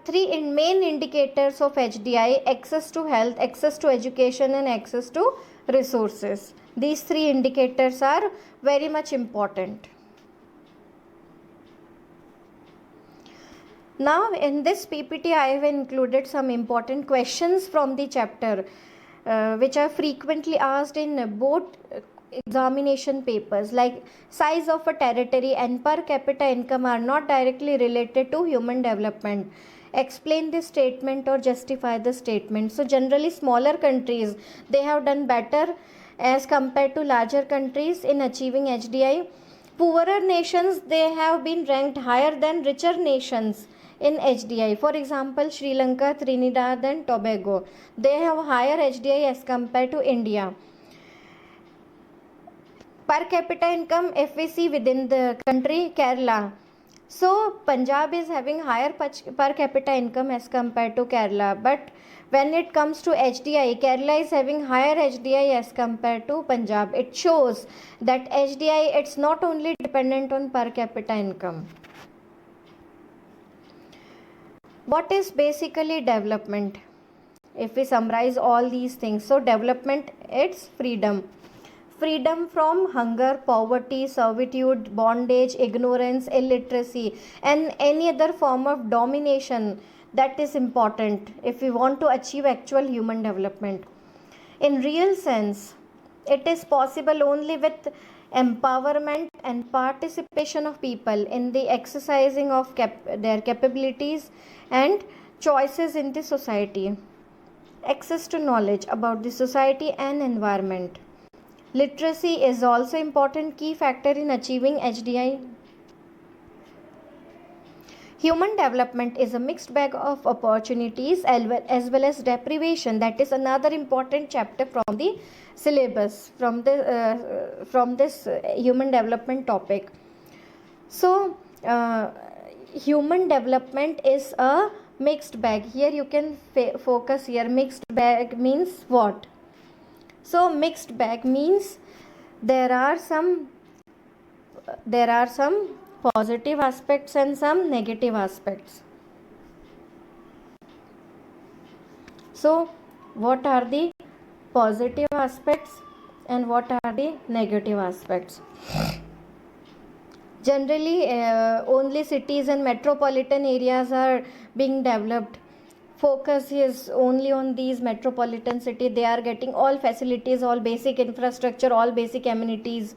three main indicators of HDI: access to health, access to education, and access to resources. These three indicators are very much important. Now in this PPT I have included some important questions from the chapter which are frequently asked in both examination papers, like size of a territory and per capita income are not directly related to human development. Explain this statement or justify the statement. So generally smaller countries, they have done better as compared to larger countries in achieving HDI. Poorer nations, they have been ranked higher than richer nations in HDI. For example, Sri Lanka, Trinidad and Tobago, they have higher HDI as compared to India. Per capita income, if we see within the country, Kerala, so Punjab is having higher per capita income as compared to Kerala, but when it comes to HDI, Kerala is having higher HDI as compared to Punjab. It shows that HDI, it's not only dependent on per capita income. What is basically development? If we summarize all these things, so development, it's freedom. Freedom from hunger, poverty, servitude, bondage, ignorance, illiteracy, and any other form of domination. That is important if we want to achieve actual human development. In real sense, it is possible only with empowerment and participation of people in the exercising of their capabilities and choices in the society. Access to knowledge about the society and environment. Literacy is also important key factor in achieving HDI. Human development is a mixed bag of opportunities as well as deprivation. That is another important chapter from the syllabus, from this human development topic. So human development is a mixed bag. Here you can focus here. Mixed bag means what? So mixed bag means there are some positive aspects and some negative aspects. So what are the positive aspects and what are the negative aspects? Generally only cities and metropolitan areas are being developed. Focus is only on these metropolitan city. They are getting all facilities, all basic infrastructure, all basic amenities,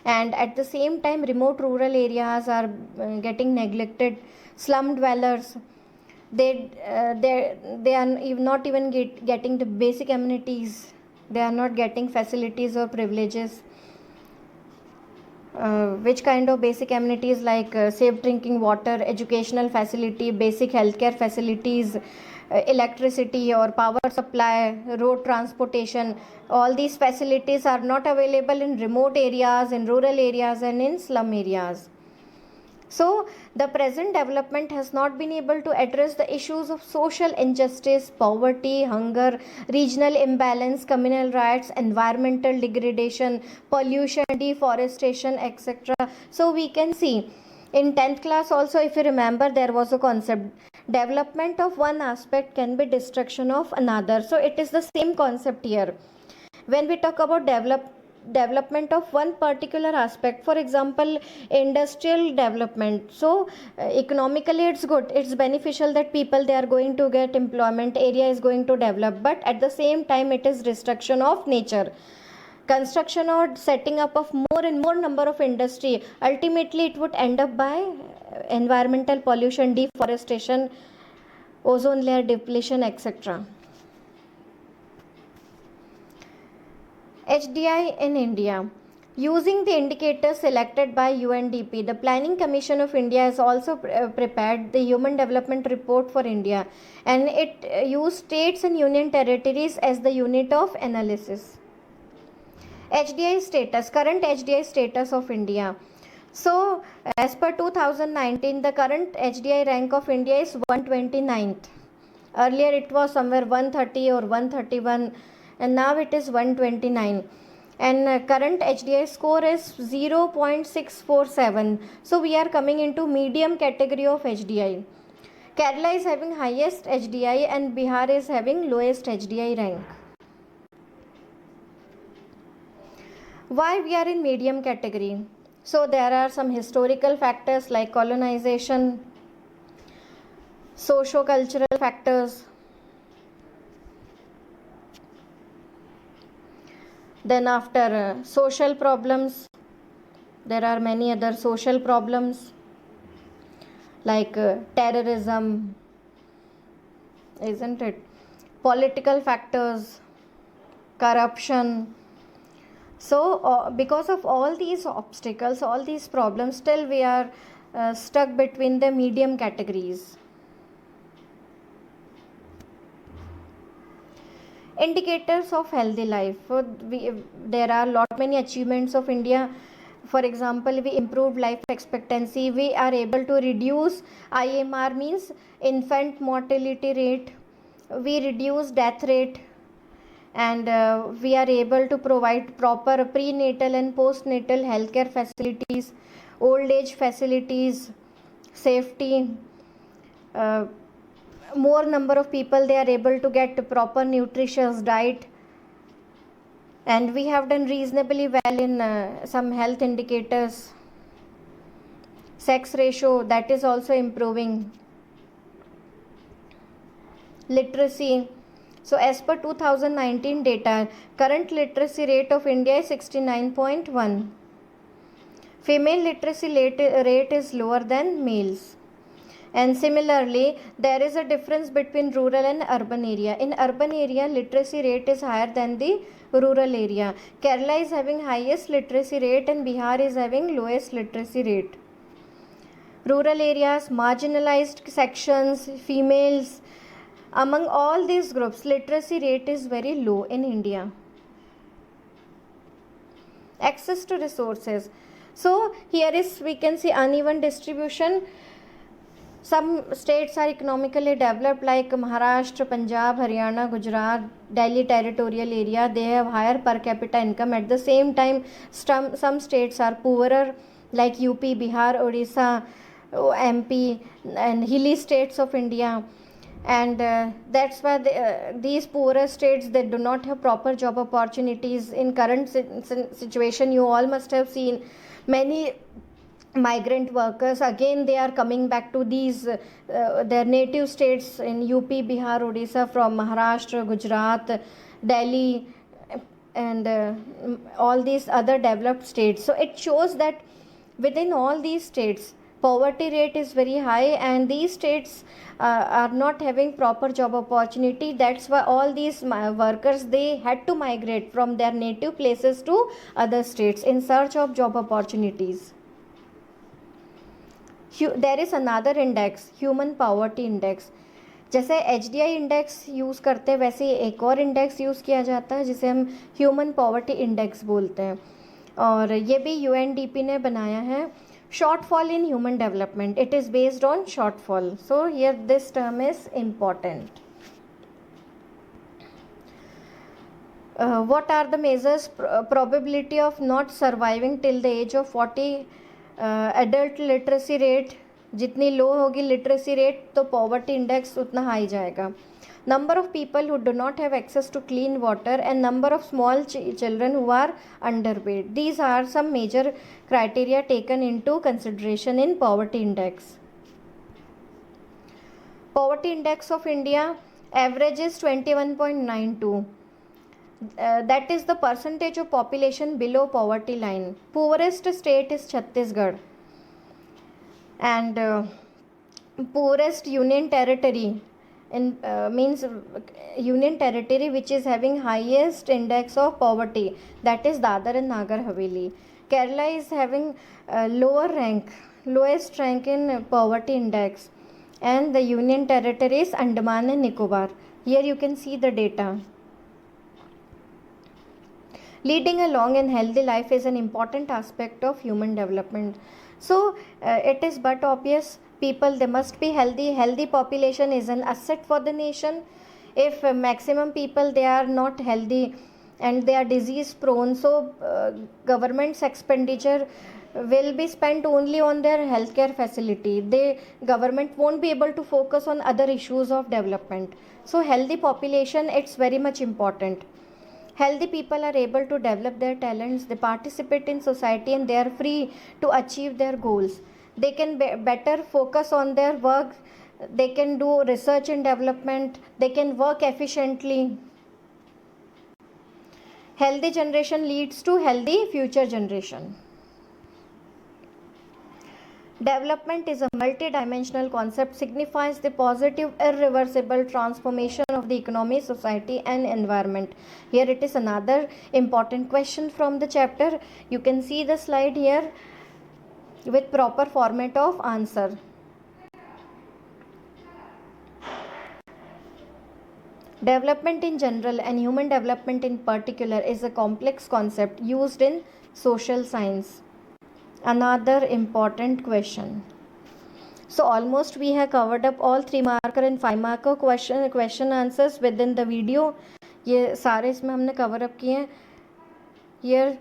and at the same time remote rural areas are getting neglected. Slum dwellers, they are not even getting the basic amenities. They are not getting facilities or privileges. Which kind of basic amenities? Like safe drinking water, educational facility, basic healthcare facilities, electricity or power supply, road transportation. All these facilities are not available in remote areas, in rural areas and in slum areas. So the present development has not been able to address the issues of social injustice, poverty, hunger, regional imbalance, communal riots, environmental degradation, pollution, deforestation, etc. So we can see in 10th class also, if you remember, there was a concept: development of one aspect can be destruction of another. So it is the same concept here. When we talk about development of one particular aspect, for example industrial development, so economically it's good, it's beneficial that people, they are going to get employment, area is going to develop, but at the same time it is destruction of nature. Construction or setting up of more and more number of industry, ultimately it would end up by environmental pollution, deforestation, ozone layer depletion, etc. HDI in India. Using the indicators selected by UNDP, the Planning Commission of India has also prepared the Human Development Report for India, and it used states and union territories as the unit of analysis. HDI status, current HDI status of India. So as per 2019, the current HDI rank of India is 129th. Earlier it was somewhere 130 or 131, and now it is 129, and current HDI score is 0.647. So we are coming into medium category of HDI. Kerala is having highest HDI and Bihar is having lowest HDI rank. Why we are in medium category? So there are some historical factors like colonization, socio-cultural factors, then after social problems, there are many other social problems like terrorism, isn't it? Political factors, corruption. So because of all these obstacles, all these problems, still we are stuck between the medium categories. Indicators of healthy life. So there are many achievements of India. For example, we improved life expectancy. We are able to reduce IMR, means infant mortality rate. We reduce death rate, and we are able to provide proper prenatal and postnatal healthcare facilities, old age facilities, safety. More number of people, they are able to get proper nutritious diet, and we have done reasonably well in some health indicators. Sex ratio, that is also improving. Literacy. So as per 2019 data, current literacy rate of India is 69.1. Female literacy rate is lower than males. And similarly, there is a difference between rural and urban area. In urban area, literacy rate is higher than the rural area. Kerala is having highest literacy rate and Bihar is having lowest literacy rate. Rural areas, marginalized sections, females, among all these groups, literacy rate is very low in India. Access to resources. So here is, we can see uneven distribution. Some states are economically developed like Maharashtra, Punjab, Haryana, Gujarat, Delhi territorial area. They have higher per capita income. At the same time, some states are poorer like UP, Bihar, Odisha, MP and hilly states of India. And that's why these poorer states, they do not have proper job opportunities. In current situation, you all must have seen many migrant workers, again they are coming back to these their native states in UP, Bihar, Odisha from Maharashtra, Gujarat, Delhi and all these other developed states. So it shows that within all these states, poverty rate is very high and these states are not having proper job opportunity. That's why all these workers, they had to migrate from their native places to other states in search of job opportunities. There is another index, human poverty index. जैसे HDI index use करते हैं वैसे एक और index use किया जाता है जिसे हम ह्यूमन पॉवर्टी इंडेक्स बोलते हैं, और ये भी UNDP ने बनाया है. Shortfall in human development, it is based on shortfall. So here this term is important. What are the measures? Probability of not surviving till the age of 40. Adult literacy rate जितनी low होगी literacy rate, तो poverty index उतना high जाएगा. Number of people who do not have access to clean water and number of small children who are underweight. These are some major criteria taken into consideration in poverty index. Poverty index of India average is 21.92. That is the percentage of population below poverty line. Poorest state is Chhattisgarh, and poorest union territory means union territory which is having highest index of poverty, that is Dadar and Nagar Haveli. Kerala is having lowest rank in poverty index, and the union territory is Andaman and Nicobar. Here you can see the data. Leading a long and healthy life is an important aspect of human development. So it is but obvious, people, they must be healthy. Healthy population is an asset for the nation. If maximum people, they are not healthy and they are disease prone, so government's expenditure will be spent only on their healthcare facility. The government won't be able to focus on other issues of development. So healthy population, it's very much important. Healthy people are able to develop their talents, they participate in society, and they are free to achieve their goals. They can better focus on their work, they can do research and development, they can work efficiently. Healthy generation leads to healthy future generation. Development is a multi-dimensional concept, signifies the positive, irreversible transformation of the economy, society and environment. Here it is another important question from the chapter. You can see the slide here with proper format of answer. Development in general and human development in particular is a complex concept used in social science. Another important question. So almost we have covered up all 3 marker and 5 marker question answers within the video. ये सारे इसमें हमने cover up किए हैं. Here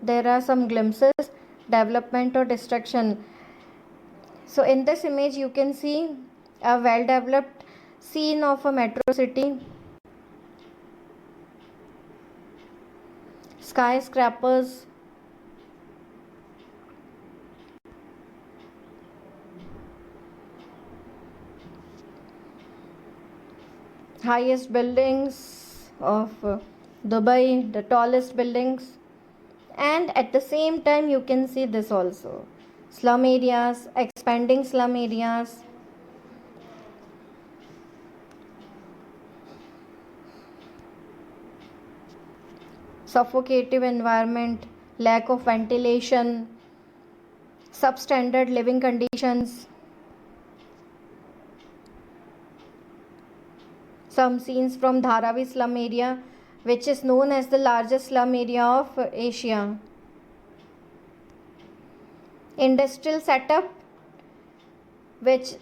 there are some glimpses, development or destruction. So in this image you can see a well developed scene of a metro city. Skyscrapers, highest buildings of Dubai, the tallest buildings, and at the same time you can see this also, slum areas, expanding slum areas, suffocative environment, lack of ventilation, substandard living conditions. Some scenes from Dharavi slum area, which is known as the largest slum area of Asia. Industrial setup, which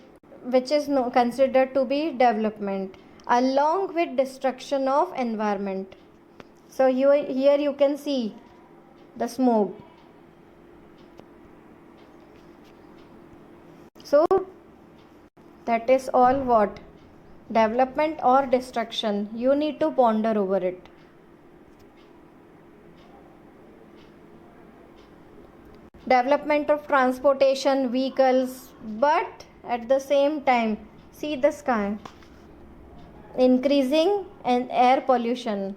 is considered to be development, along with destruction of environment. So here you can see the smoke. So that is all what? Development or destruction. You need to ponder over it. Development of transportation, vehicles, but at the same time, see the sky. Increasing and air pollution.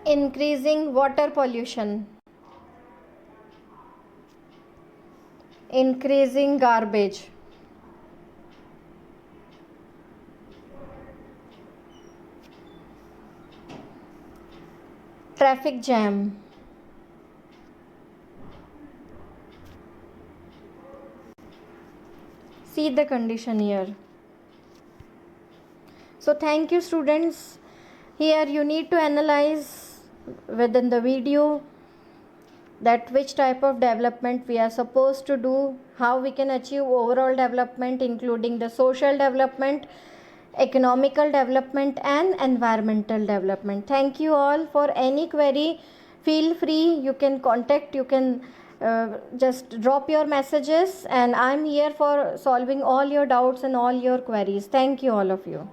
Increasing water pollution. Increasing garbage. Traffic jam. See the condition here. So thank you students. Here you need to analyze within the video that which type of development we are supposed to do, how we can achieve overall development including the social development, economical development and environmental development. Thank you all. For any query, feel free, you can contact, you can just drop your messages, and I'm here for solving all your doubts and all your queries. Thank you all of you.